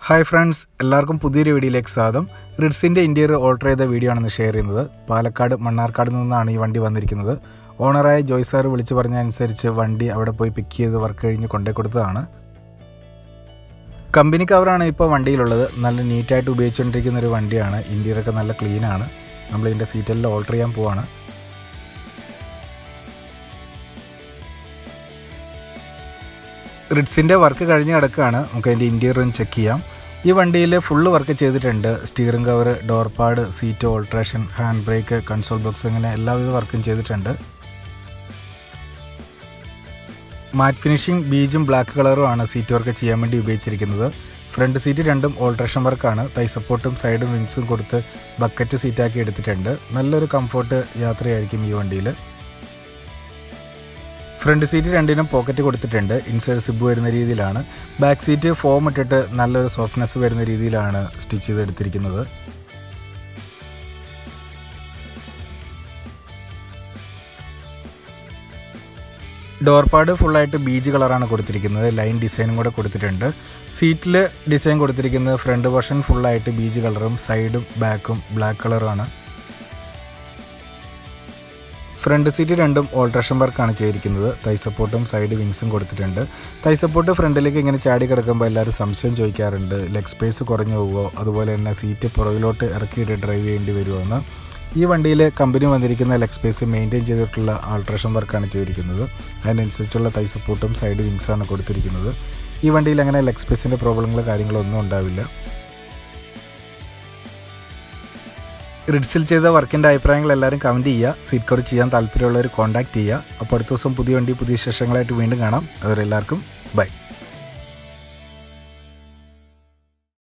Hi friends, എല്ലാവർക്കും പുതിയൊരു വീഡിയോയിലേക്ക് സ്വാഗതം. റിഡ്സിൻ്റെ ഇൻറ്റീരിയർ ഓൾട്ടർ ചെയ്ത വീഡിയോ ആണ് ഷെയർ ചെയ്യുന്നത്. പാലക്കാട് മണ്ണാർക്കാട് നിന്നാണ് ഈ വണ്ടി വന്നിരിക്കുന്നത്. ഓണറായ ജോയ് സാർ വിളിച്ചു പറഞ്ഞ അനുസരിച്ച് വണ്ടി അവിടെ പോയി പിക്ക് ചെയ്ത് വർക്ക് കഴിഞ്ഞ് കൊണ്ടേ കൊടുത്തതാണ്. കമ്പനി കവറാണ് ഇപ്പോൾ വണ്ടിയിലുള്ളത്. നല്ല നീറ്റായിട്ട് ഉപയോഗിച്ചുകൊണ്ടിരിക്കുന്ന ഒരു വണ്ടിയാണ്. ഇൻറ്റീരിയറൊക്കെ നല്ല ക്ലീനാണ്. നമ്മളിതിൻ്റെ സീറ്റെല്ലാം ഓൾട്ടർ ചെയ്യാൻ പോവാണ്. റിഡ്സിൻ്റെ വർക്ക് കഴിഞ്ഞ് കിടക്കുകയാണ്. നമുക്ക് അതിൻ്റെ ഇൻറ്റീരിയർ ഒന്ന് ചെക്ക് ചെയ്യാം. ഈ വണ്ടിയിൽ ഫുള്ള് വർക്ക് ചെയ്തിട്ടുണ്ട്. Steering cover, door pad, seat alteration, hand brake, console box, അങ്ങനെ എല്ലാവിധ വർക്കും ചെയ്തിട്ടുണ്ട്. മാറ്റ് ഫിനിഷിംഗ് ബീജും ബ്ലാക്ക് കളറുമാണ് സീറ്റ് വർക്ക് ചെയ്യാൻ വേണ്ടി ഉപയോഗിച്ചിരിക്കുന്നത്. ഫ്രണ്ട് സീറ്റ് രണ്ടും ഓൾട്രേഷൻ വർക്കാണ്. തൈ സപ്പോർട്ടും സൈഡും വിങ്സും കൊടുത്ത് ബക്കറ്റ് സീറ്റാക്കി എടുത്തിട്ടുണ്ട്. നല്ലൊരു കംഫോർട്ട് യാത്രയായിരിക്കും ഈ വണ്ടിയിൽ. ഫ്രണ്ട് സീറ്റ് രണ്ടിനും പോക്കറ്റ് കൊടുത്തിട്ടുണ്ട്. ഇൻസൈഡ് സിബ് വരുന്ന രീതിയിലാണ്. ബാക്ക് സീറ്റ് ഫോം ഇട്ടിട്ട് നല്ലൊരു സോഫ്റ്റ്നെസ് വരുന്ന രീതിയിലാണ് സ്റ്റിച്ച് ചെയ്തെടുത്തിരിക്കുന്നത്. ഡോർ പാഡ് ഫുള്ളായിട്ട് ബീജ് കളറാണ് കൊടുത്തിരിക്കുന്നത്. ലൈൻ ഡിസൈനും കൂടെ കൊടുത്തിട്ടുണ്ട്. സീറ്റിൽ ഡിസൈൻ കൊടുത്തിരിക്കുന്നത് ഫ്രണ്ട് പോർഷൻ ഫുള്ളായിട്ട് ബീജ് കളറും സൈഡും ബാക്കും ബ്ലാക്ക് കളറുമാണ്. ഫ്രണ്ട് സീറ്റ് രണ്ടും ഓൾട്രേഷൻ വർക്കാണ് ചെയ്തിരിക്കുന്നത്. തൈ സപ്പോർട്ടും സൈഡ് വിങ്സും കൊടുത്തിട്ടുണ്ട്. തൈ സപ്പോർട്ട് ഫ്രണ്ടിലേക്ക് ഇങ്ങനെ ചാടി കിടക്കുമ്പോൾ എല്ലാവരും സംശയം ചോദിക്കാറുണ്ട്, ലെഗ് സ്പേസ് കുറഞ്ഞു പോകുമോ, അതുപോലെ തന്നെ സീറ്റ് പുറകിലോട്ട് ഇറക്കിയിട്ട് ഡ്രൈവ് ചെയ്യേണ്ടി വരുമോ എന്ന്. ഈ വണ്ടിയിൽ കമ്പനി വന്നിരിക്കുന്ന ലെഗ് സ്പേസ് മെയിൻറ്റെയിൻ ചെയ്തിട്ടുള്ള ആൾട്രേഷൻ വർക്കാണ് ചെയ്തിരിക്കുന്നത്. അതിനനുസരിച്ചുള്ള തൈ സപ്പോർട്ടും സൈഡ് വിങ്സാണ് കൊടുത്തിരിക്കുന്നത്. ഈ വണ്ടിയിൽ അങ്ങനെ ലെഗ് സ്പേസിൻ്റെ പ്രോബ്ലങ്ങൾ കാര്യങ്ങളൊന്നും ഉണ്ടാവില്ല. റിഡ്സിൽ ചെയ്ത വർക്കിൻ്റെ അഭിപ്രായങ്ങൾ എല്ലാവരും കമൻറ്റ് ചെയ്യുക. സീറ്റ് കവർ ചെയ്യാൻ താല്പര്യമുള്ളവർ കോൺടാക്റ്റ് ചെയ്യുക. അപ്പോൾ അടുത്ത ദിവസം പുതിയ വണ്ടി പുതിയ വിശേഷങ്ങളായിട്ട് വീണ്ടും കാണാം. അതുവരെ എല്ലാവർക്കും ബൈ.